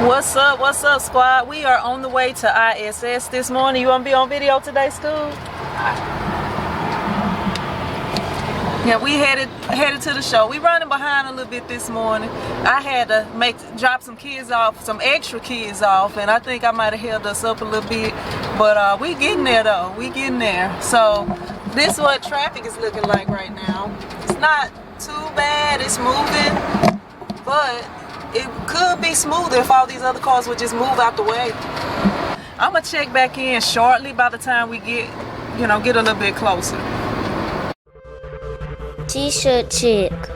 What's up, squad? We are on the way to ISS this morning. You want to be on video today, school? Yeah, we headed to the show. We running behind a little bit this morning. I had to drop some kids off, some extra kids off, and I think I might have held us up a little bit. But we getting there though. We getting there. So this is what traffic is looking like right now. It's not too bad. It's moving, but it could be smoother if all these other cars would just move out the way. I'm gonna check back in shortly by the time we get a little bit closer. TshirtChick.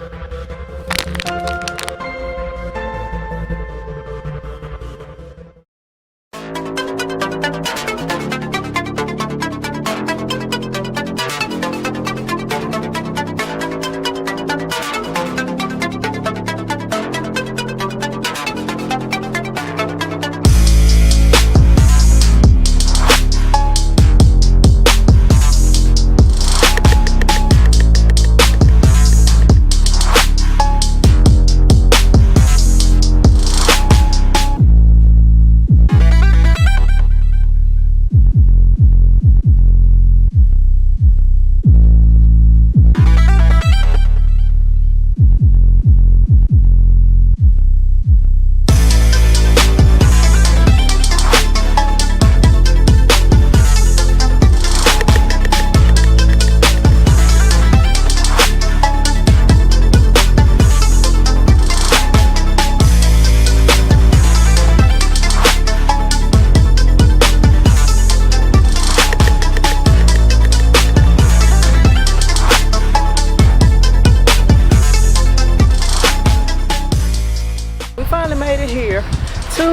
To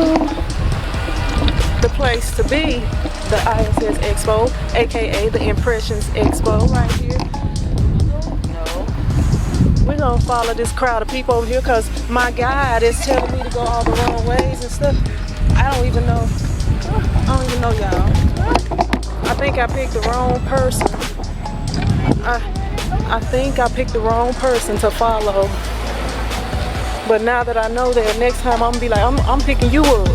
the place to be, the ISS Expo, aka the Impressions Expo right here. We're gonna follow this crowd of people over here because my guide is telling me to go all the wrong ways and stuff. I don't even know y'all. I think I picked the wrong person. I think I picked the wrong person to follow. But now that I know that, next time I'm gonna be like, I'm picking you up.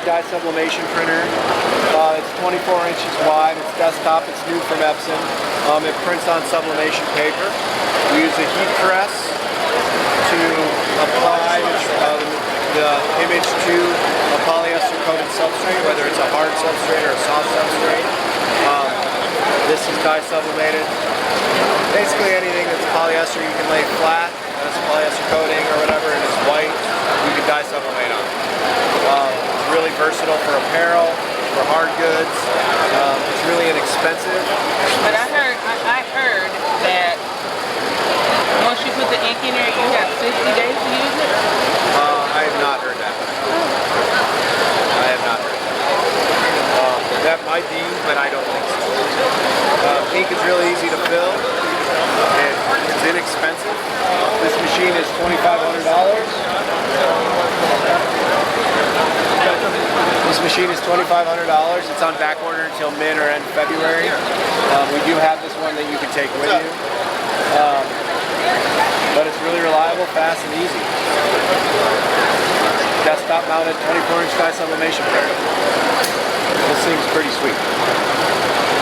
Dye sublimation printer. It's 24 inches wide. It's desktop. It's new from Epson. It prints on sublimation paper. We use a heat press to apply the image to a polyester coated substrate, whether it's a hard substrate or a soft substrate. This is dye sublimated. Basically anything that's polyester you can lay flat, that's polyester coating or whatever, and it's white, you can dye sublimate on. Really versatile for apparel, for hard goods. It's really inexpensive. But I heard that once you put the ink in there, you have 60 days to use it? I have not heard that. I have not heard that. That might be, but I don't think so. Ink is really easy to fill. It's inexpensive. This machine is $2,500. This machine is $2,500. It's on back order until mid or end February. We do have this one that you can take with you. desktop mounted 24-inch die sublimation printer. This thing's pretty sweet.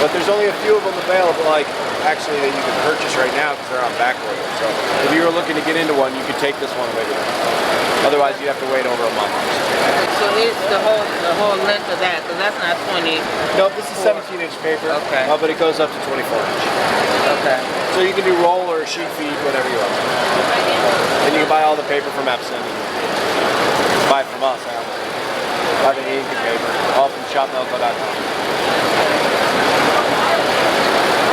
But there's only a few of them available, like actually that you can purchase right now because they're on back order. So if you were looking to get into one, you could take this one away today. Otherwise, you'd have to wait over a month. So it's the whole length of that, because that's not 20. No, this is 17-inch paper, okay. But it goes up to 24-inch. Okay. So you can do roll or sheet feed, whatever you want. And you can buy all the paper from Epson. Buy from us, buy the ink and paper, all from shopmelco.com.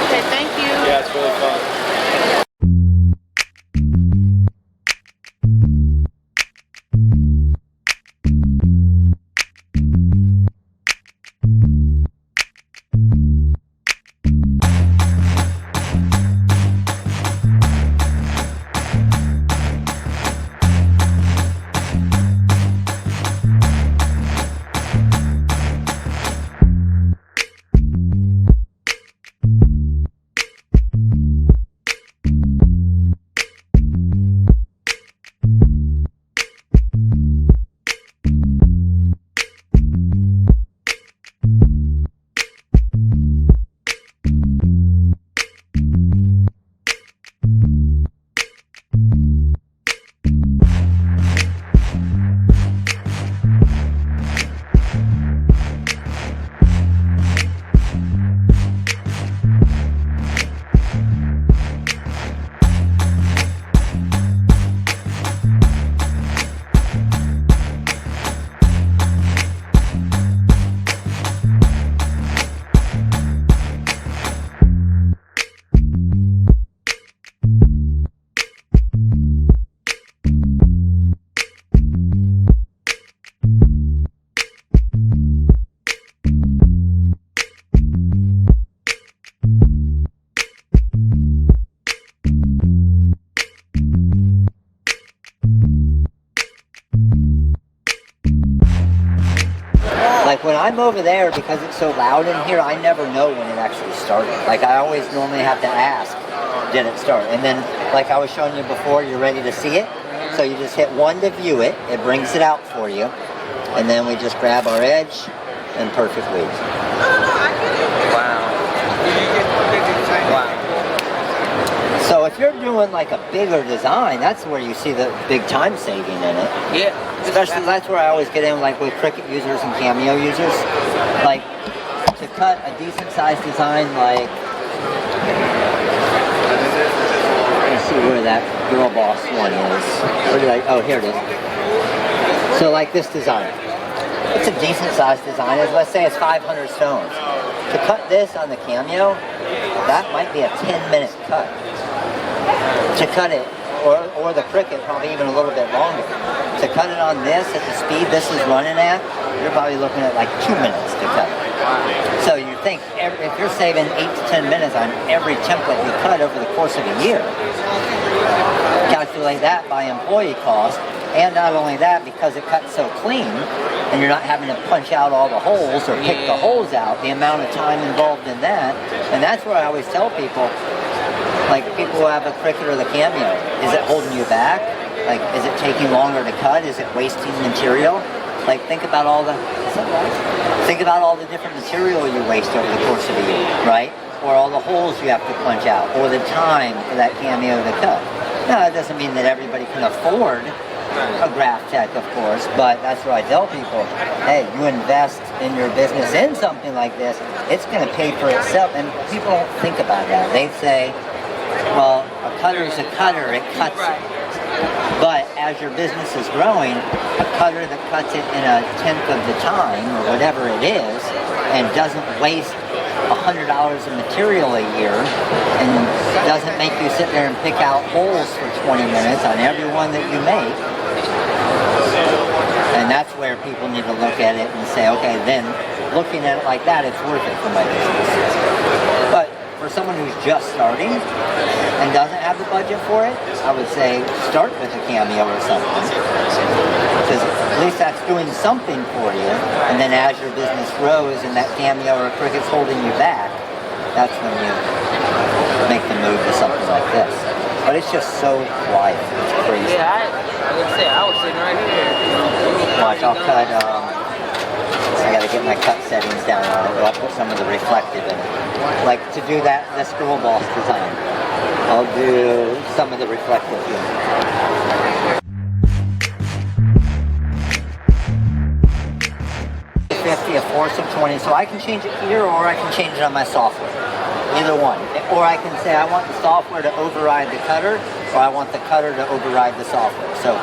Okay, thank you. Yeah, it's really fun. Like when I'm over there, because it's so loud in here, I never know when it actually started. Like I always normally have to ask, did it start? And then like I was showing you before, you're ready to see it. So you just hit 1 to view it. It brings it out for you. And then we just grab our edge and perfect leads. Wow. Wow. So if you're doing like a bigger design, that's where you see the big time saving in it. Yeah. Especially that's where I always get in like with Cricut users and Cameo users. Like to cut a decent sized design like, let's see where that Girl Boss one is. Where did oh, here it is. So like this design. It's a decent sized design. Let's say it's 500 stones. To cut this on the Cameo, that might be a 10-minute cut. To cut it, or the Cricut, probably even a little bit longer. To cut it on this at the speed this is running at, you're probably looking at like 2 minutes to cut it. So you think if you're saving 8 to 10 minutes on every template you cut over the course of a year, calculate that by employee cost, and not only that, because it cuts so clean, and you're not having to punch out all the holes or pick the holes out, the amount of time involved in that. And that's where I always tell people, like people who have a Cricut or the Cameo, is it holding you back? Like, is it taking longer to cut? Is it wasting material? Like, think about all the different material you waste over the course of a year, right? Or all the holes you have to punch out, or the time for that Cameo to cut. Now, it doesn't mean that everybody can afford a graph tech, of course, but that's what I tell people. Hey, you invest in your business in something like this, it's going to pay for itself. And people don't think about that. They say, well, a cutter is a cutter, it cuts it. But as your business is growing, a cutter that cuts it in a tenth of the time, or whatever it is, and doesn't waste $100 of material a year, and doesn't make you sit there and pick out holes for 20 minutes on every one that you make. And that's where people need to look at it and say, okay, then looking at it like that, it's worth it for my business. But for someone who's just starting and doesn't have the budget for it, I would say start with a Cameo or something. Because at least that's doing something for you. And then as your business grows and that Cameo or Cricut's holding you back, that's when you make the move to something like this. But it's just so quiet. It's crazy. Yeah, I was sitting right here. Watch, I'll cut, I gotta get my cut settings down on it, but I'll put some of the reflective in it. Like to do this girl boss design, I'll do some of the reflective here. 50, a force of 20, so I can change it here or I can change it on my software. Either one. Or I can say I want the software to override the cutter, or I want the cutter to override the software. So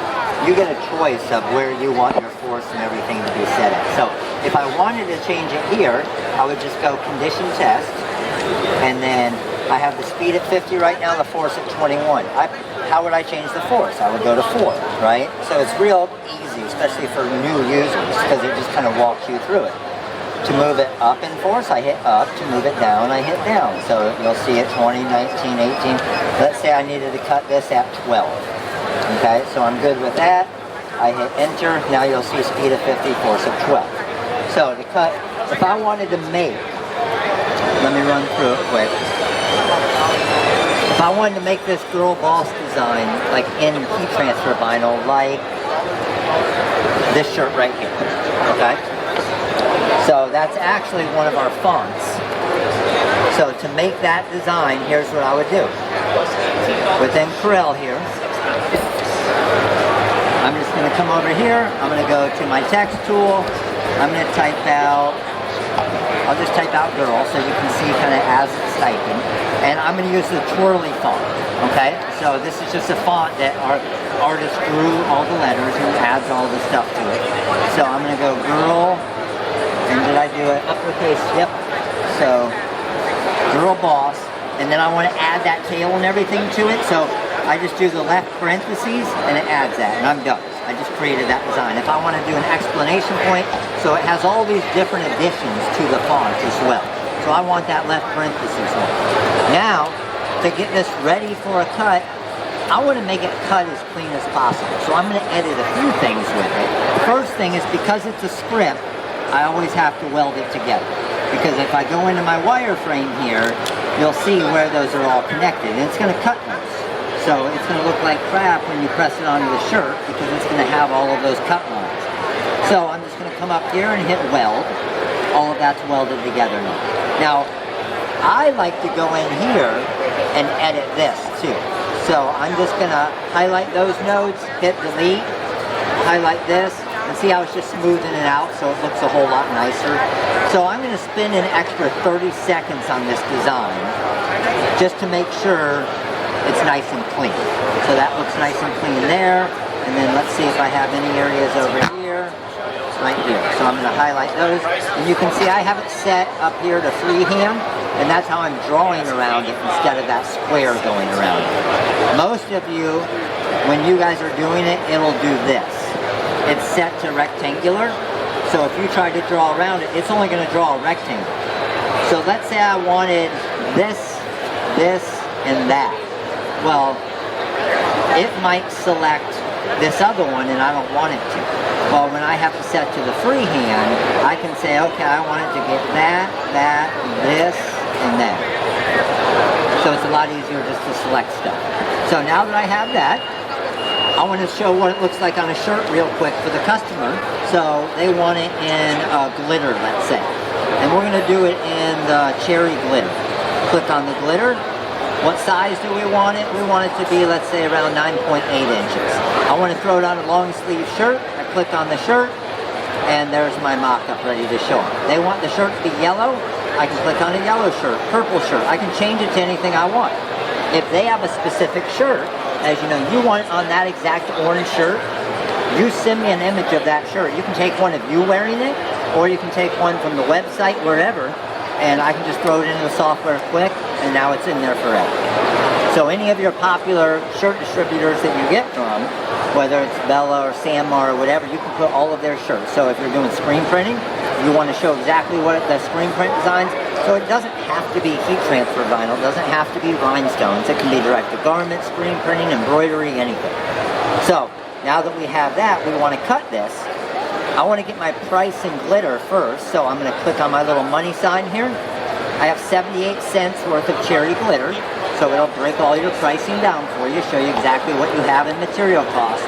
you get a choice of where you want your force and everything to be set at. So if I wanted to change it here, I would just go condition test, and then I have the speed at 50 right now, the force at 21. How would I change the force? I would go to 4, right? So it's real easy, especially for new users, because it just kind of walks you through it. To move it up in force, I hit up. To move it down, I hit down. So you'll see it 20, 19, 18. Let's say I needed to cut this at 12. Okay, so I'm good with that. I hit enter. Now you'll see speed of 50, force of 12. So to cut, if I wanted to make, let me run through it quick. If I wanted to make this girl boss design, like in heat transfer vinyl, like this shirt right here, okay? So that's actually one of our fonts. So to make that design, here's what I would do. Within Corel here, I'm just going to come over here, I'm going to go to my text tool, I'm going to type out, I'll just type out girl so you can see kind of as it's typing. And I'm going to use the twirly font, okay? So this is just a font that our artist drew all the letters and adds all the stuff to it. So I'm going to go girl. And did I do it uppercase? Yep. So, girl boss. And then I want to add that tail and everything to it. So, I just do the left parentheses and it adds that. And I'm done. I just created that design. If I want to do an explanation point, so it has all these different additions to the font as well. So, I want that left parentheses one. Now, to get this ready for a cut, I want to make it cut as clean as possible. So, I'm going to edit a few things with it. The first thing is because it's a script, I always have to weld it together, because if I go into my wireframe here, you'll see where those are all connected, and it's going to cut those. So it's going to look like crap when you press it onto the shirt, because it's going to have all of those cut lines. So I'm just going to come up here and hit weld. All of that's welded together now. Now, I like to go in here and edit this too. So I'm just going to highlight those nodes, hit delete, highlight this, and see how it's just smoothing it out so it looks a whole lot nicer. So I'm going to spend an extra 30 seconds on this design just to make sure it's nice and clean. So that looks nice and clean there. And then let's see if I have any areas over here, right here. So I'm going to highlight those. And you can see I have it set up here to freehand, and that's how I'm drawing around it instead of that square going around it. Most of you, when you guys are doing it, it'll do this. It's set to rectangular, so if you try to draw around it, it's only going to draw a rectangle. So let's say I wanted this, this, and that. Well, it might select this other one and I don't want it to. Well, when I have to set to the freehand, I can say, okay, I want it to get that, that, this, and that. So it's a lot easier just to select stuff. So now that I have that, I want to show what it looks like on a shirt real quick for the customer. So they want it in glitter, let's say. And we're going to do it in the cherry glitter. Click on the glitter. What size do we want it? We want it to be, let's say, around 9.8 inches. I want to throw it on a long sleeve shirt. I click on the shirt, and there's my mock-up ready to show them. They want the shirt to be yellow. I can click on a yellow shirt, purple shirt. I can change it to anything I want. If they have a specific shirt, as you know, you want it on that exact orange shirt, you send me an image of that shirt. You can take one of you wearing it, or you can take one from the website, wherever, and I can just throw it into the software quick, and now it's in there forever. So any of your popular shirt distributors that you get from, whether it's Bella or Sanmar or whatever, you can put all of their shirts. So if you're doing screen printing, you want to show exactly what the screen print designs. So it doesn't have to be heat transfer vinyl, it doesn't have to be rhinestones. It can be direct to garment, screen printing, embroidery, anything. So now that we have that, we want to cut this. I want to get my price in glitter first, so I'm going to click on my little money sign here. I have 78 cents worth of cherry glitter. So it'll break all your pricing down for you, show you exactly what you have in material cost.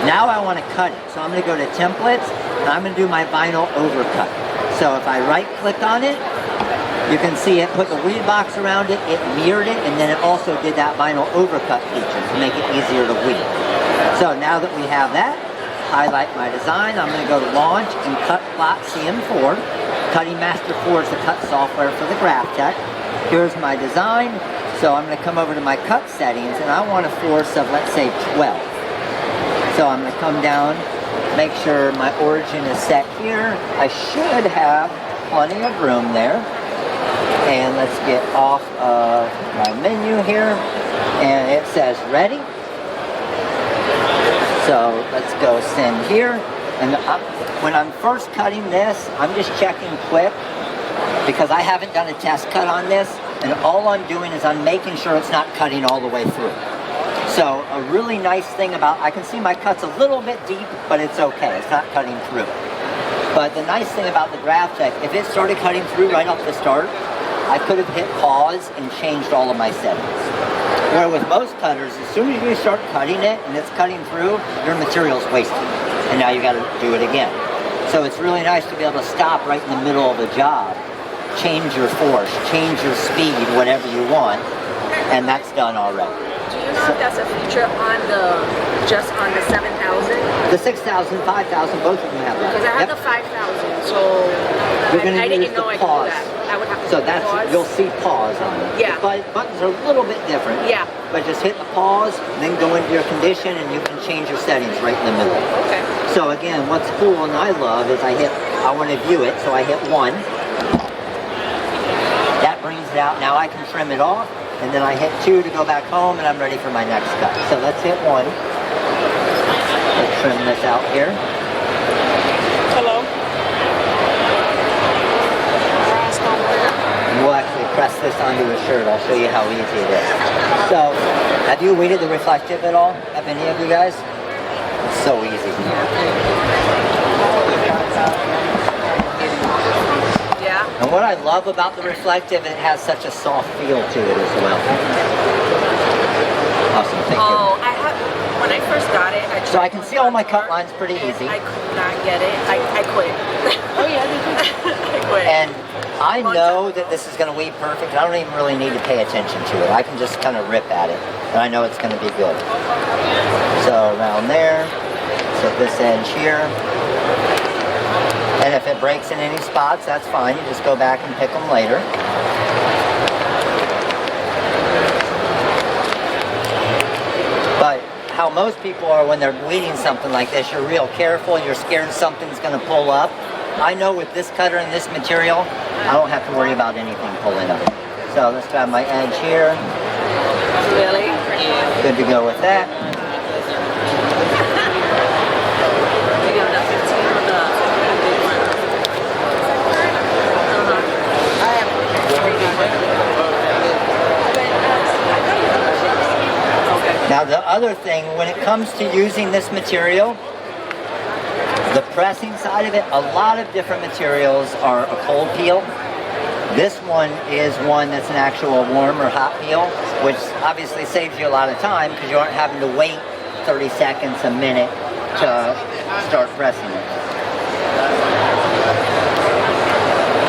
Now I want to cut it. So I'm going to go to templates and I'm going to do my vinyl overcut. So if I right click on it, you can see it put the weed box around it, it mirrored it, and then it also did that vinyl overcut feature to make it easier to weed. So now that we have that, highlight my design, I'm going to go to launch and cut plot CM4. Cutting Master 4 is the cut software for the GraphTech. Here's my design. So I'm going to come over to my cut settings and I want a force of, let's say, 12. So I'm going to come down, make sure my origin is set here. I should have plenty of room there. And let's get off of my menu here. And it says ready. So let's go send here. And when I'm first cutting this, I'm just checking quick because I haven't done a test cut on this. And all I'm doing is I'm making sure it's not cutting all the way through. So a really nice thing about, I can see my cut's a little bit deep, but it's okay. It's not cutting through. But the nice thing about the GraphTech, if it started cutting through right off the start, I could have hit pause and changed all of my settings. Where with most cutters, as soon as you start cutting it and it's cutting through, your material's wasted. And now you gotta do it again. So it's really nice to be able to stop right in the middle of a job, change your force, change your speed, whatever you want, and that's done already. Do you know if that's a feature on the, just on the 7,000? The 6,000, 5,000, both of them have that. Because I have Yep. the 5,000, so You're gonna I use didn't know the I could do pause. that. I would have to So hit that's, pause. you'll see pause on it. Yeah. The buttons are a little bit different. Yeah. But just hit the pause, then go into your condition, and you can change your settings right in the middle. Okay. So again, what's cool and I love is I want to view it, so I hit 1. That brings it out. Now I can trim it off, and then I hit 2 to go back home, and I'm ready for my next cut. So let's hit 1. Let's trim this out here. Hello. And we'll actually press this onto a shirt. I'll show you how easy it is. So, have you weeded the reflective at all? Have any of you guys? It's so easy. Yeah. And what I love about the reflective, it has such a soft feel to it as well. Awesome, thank you. Oh, when I first got it, So I can see all my cut lines pretty easy. I could not get it. I quit. Oh yeah, did you? I quit. And I know that this is going to weed perfect. I don't even really need to pay attention to it. I can just kind of rip at it. And I know it's going to be good. So around there, so this edge here. And if it breaks in any spots, that's fine. You just go back and pick them later. But how most people are when they're weeding something like this, you're real careful, you're scared something's going to pull up. I know with this cutter and this material, I don't have to worry about anything pulling up. So let's grab my edge here. Really? Good to go with that. You got that 15 on the big one. I have Okay. Now the other thing, when it comes to using this material, the pressing side of it, a lot of different materials are a cold peel. This one is one that's an actual warm or hot peel, which obviously saves you a lot of time because you aren't having to wait 30 seconds, a minute to start pressing it.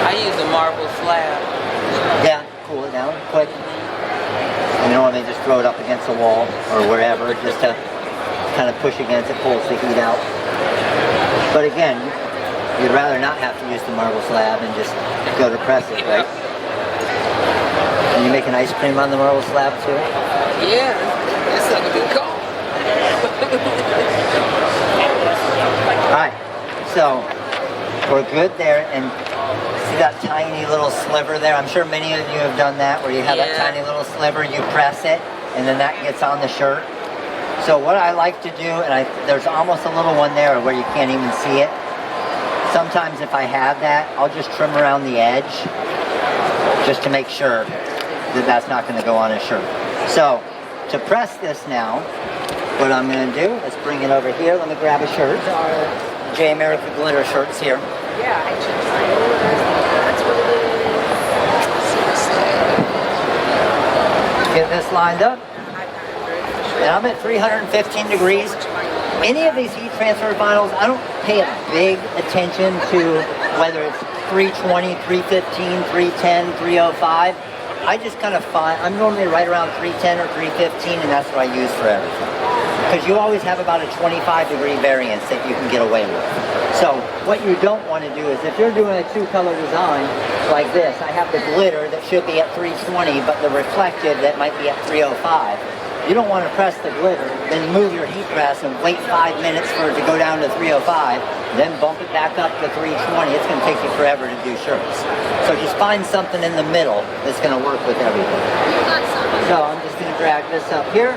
I use a marble slab. Yeah, cool it down quick. And normally just throw it up against the wall or wherever just to kind of push against it, pulls the heat out. But again, you'd rather not have to use the marble slab and just go to press it, right? Can you make an ice cream on the marble slab too? Yeah, it's like a good call. Alright, so we're good there, and see that tiny little sliver there? I'm sure many of you have done that where you have that Yeah. tiny little sliver, you press it, and then that gets on the shirt. So what I like to do, and there's almost a little one there where you can't even see it. Sometimes if I have that, I'll just trim around the edge just to make sure that that's not going to go on a shirt. So to press this now, what I'm going to do is bring it over here. Let me grab a shirt. J America Glitter shirts here. Yeah, I just that's what it is. Get this lined up. And I'm at 315 degrees. Any of these heat transfer vinyls, I don't pay a big attention to whether it's 320, 315, 310, 305. I just kind of find, I'm normally right around 310 or 315, and that's what I use for everything. Because you always have about a 25-degree variance that you can get away with. So what you don't want to do is, if you're doing a two-color design like this, I have the glitter that should be at 320, but the reflective that might be at 305. You don't want to press the glitter, then move your heat press and wait 5 minutes for it to go down to 305, then bump it back up to 320. It's going to take you forever to do shirts. So just find something in the middle that's going to work with everything. So I'm just going to drag this up here.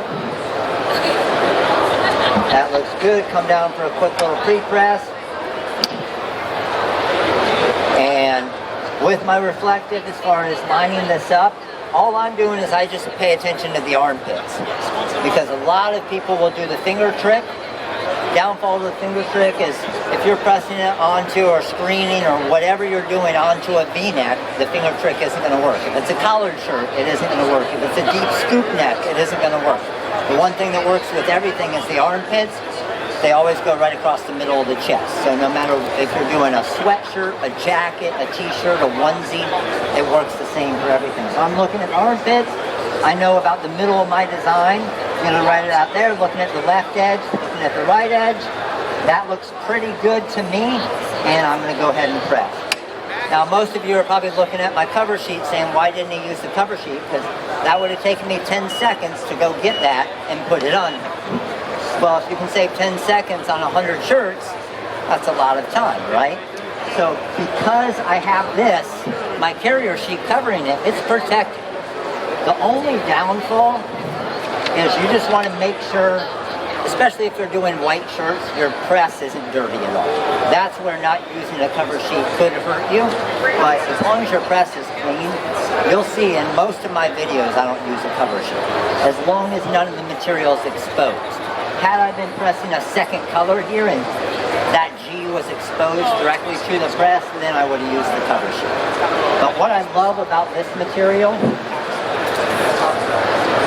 That looks good. Come down for a quick little pre-press. And with my reflective, as far as lining this up, all I'm doing is I just pay attention to the armpits, because a lot of people will do the finger trick. Downfall of the finger trick is if you're pressing it onto or screening or whatever you're doing onto a V-neck, the finger trick isn't going to work. If it's a collared shirt, it isn't going to work. If it's a deep scoop neck, it isn't going to work. The one thing that works with everything is the armpits. They always go right across the middle of the chest. So no matter if you're doing a sweatshirt, a jacket, a t-shirt, a onesie, it works the same for everything. So I'm looking at armpits. I know about the middle of my design. I'm gonna write it out there, looking at the left edge, looking at the right edge. That looks pretty good to me, and I'm gonna go ahead and press. Now most of you are probably looking at my cover sheet saying, why didn't he use the cover sheet? Because that would have taken me 10 seconds to go get that and put it on. Well, if you can save 10 seconds on 100 shirts, that's a lot of time, right? So because I have this, my carrier sheet covering it, it's protected. The only downfall is you just want to make sure, especially if you're doing white shirts, your press isn't dirty at all. That's where not using a cover sheet could hurt you, but as long as your press is clean, you'll see in most of my videos I don't use a cover sheet, as long as none of the material is exposed. Had I been pressing a second color here and that G was exposed directly to the press, then I would have used the cover sheet. But what I love about this material,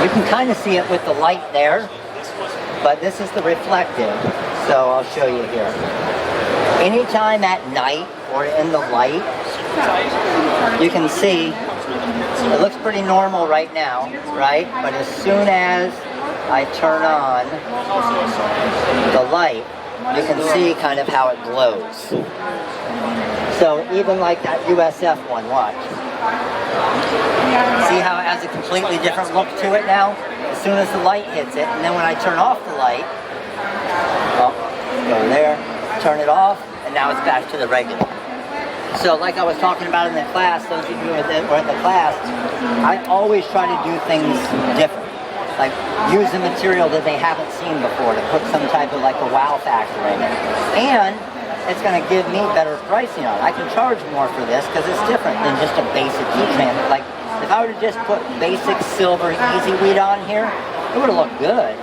you can kind of see it with the light there, but this is the reflective, so I'll show you here. Anytime at night or in the light, you can see it looks pretty normal right now, right? But as soon as I turn on the light, you can see kind of how it glows. So even like that USF one, watch. See how it has a completely different look to it now? As soon as the light hits it, and then when I turn off the light, oh, go there, turn it off, and now it's back to the regular. So like I was talking about in the class, those of you who were in the class, I always try to do things different. Like use a material that they haven't seen before to put some type of like a wow factor in it. And it's going to give me better pricing on it. I can charge more for this because it's different than just a basic heat transfer. Like if I were to just put basic silver easy weed on here, it would have looked good.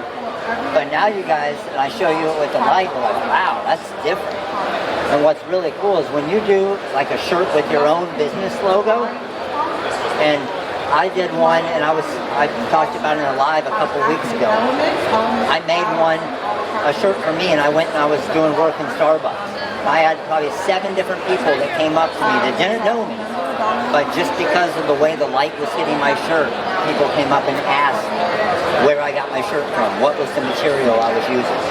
But now you guys, and I show you it with the light, you're like, wow, that's different. And what's really cool is when you do like a shirt with your own business logo, and I did one, and I talked about it in a live a couple weeks ago. I made one, a shirt for me, and I went and I was doing work in Starbucks. I had probably 7 different people that came up to me that didn't know me, but just because of the way the light was hitting my shirt, people came up and asked where I got my shirt from, what was the material I was using.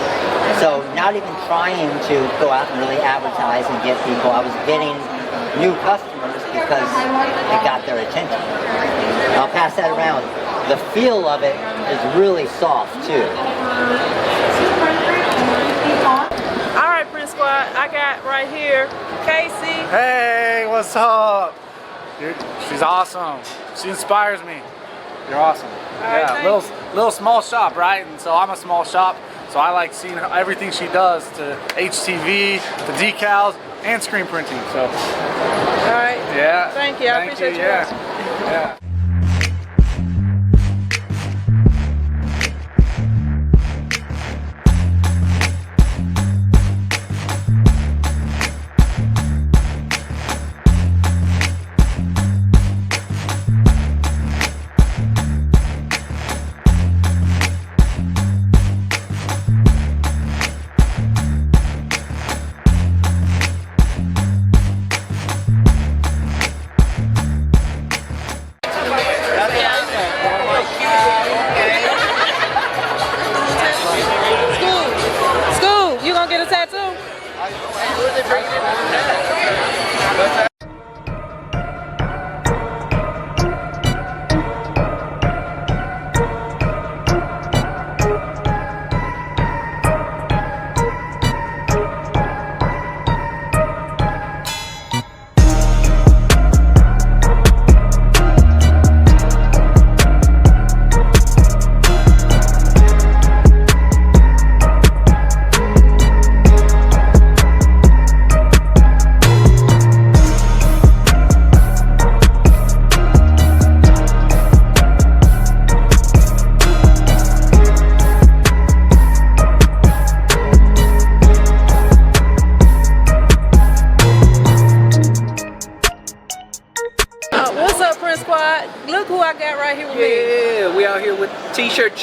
So not even trying to go out and really advertise and get people, I was getting new customers because it got their attention. I'll pass that around. The feel of it is really soft too. All right, Prince Squad, I got right here Casey. Hey, what's up? She's awesome. She inspires me. You're awesome. right, Yeah, little small shop, right? And so I'm a small shop, so I like seeing everything she does to HTV, to decals, and screen printing. So. All right. Yeah. Thank you. I appreciate you. Yeah.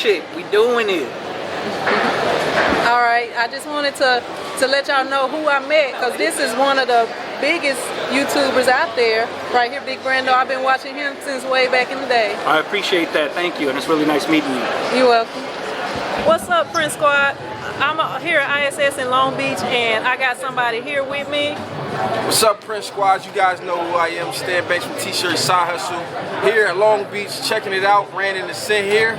TshirtChick. We doing it. All right, I just wanted to let y'all know who I met, because this is one of the biggest YouTubers out there, right here, Big Brando. I've been watching him since way back in the day. I appreciate that. Thank you, and it's really nice meeting you. You're welcome. What's up, Prince Squad? I'm here at ISS in Long Beach, and I got somebody here with me. What's up, Prince Squad? You guys know who I am. Stan Banks from T-Shirt Side Hustle. Here at Long Beach, checking it out. Ran into Sin here.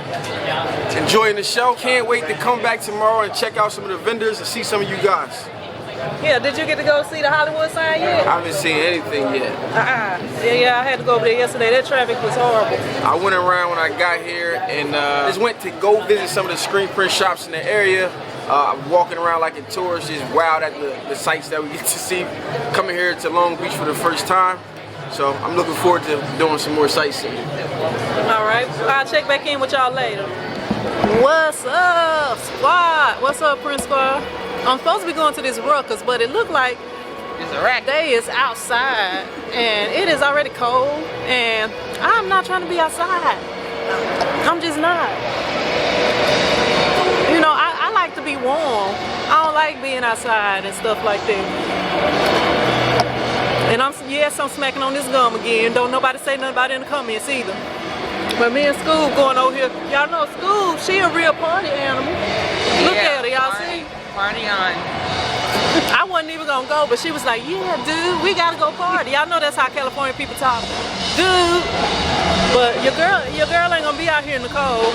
Enjoying the show. Can't wait to come back tomorrow and check out some of the vendors and see some of you guys. Yeah, did you get to go see the Hollywood sign yet? I haven't seen anything yet. Yeah, I had to go over there yesterday. That traffic was horrible. I went around when I got here and just went to go visit some of the screen print shops in the area. I'm walking around like a tourist, just wowed at the sights that we get to see coming here to Long Beach for the first time. So I'm looking forward to doing some more sightseeing. All right, I'll check back in with y'all later. What's up, squad? What's up, Prince Squad? I'm supposed to be going to this Ruckus, but it looked like day is outside and it is already cold, and I'm not trying to be outside. I'm just not. You know, I like to be warm. I don't like being outside and stuff like that. And I'm smacking on this gum again. Don't nobody say nothing about it in the comments either. But me and Scoob going over here. Y'all know Scoob, she a real party animal. Look at her, y'all see? Party on. I wasn't even gonna go, but she was like, yeah, dude, we gotta go party. Y'all know that's how California people talk. Dude. But your girl ain't gonna be out here in the cold.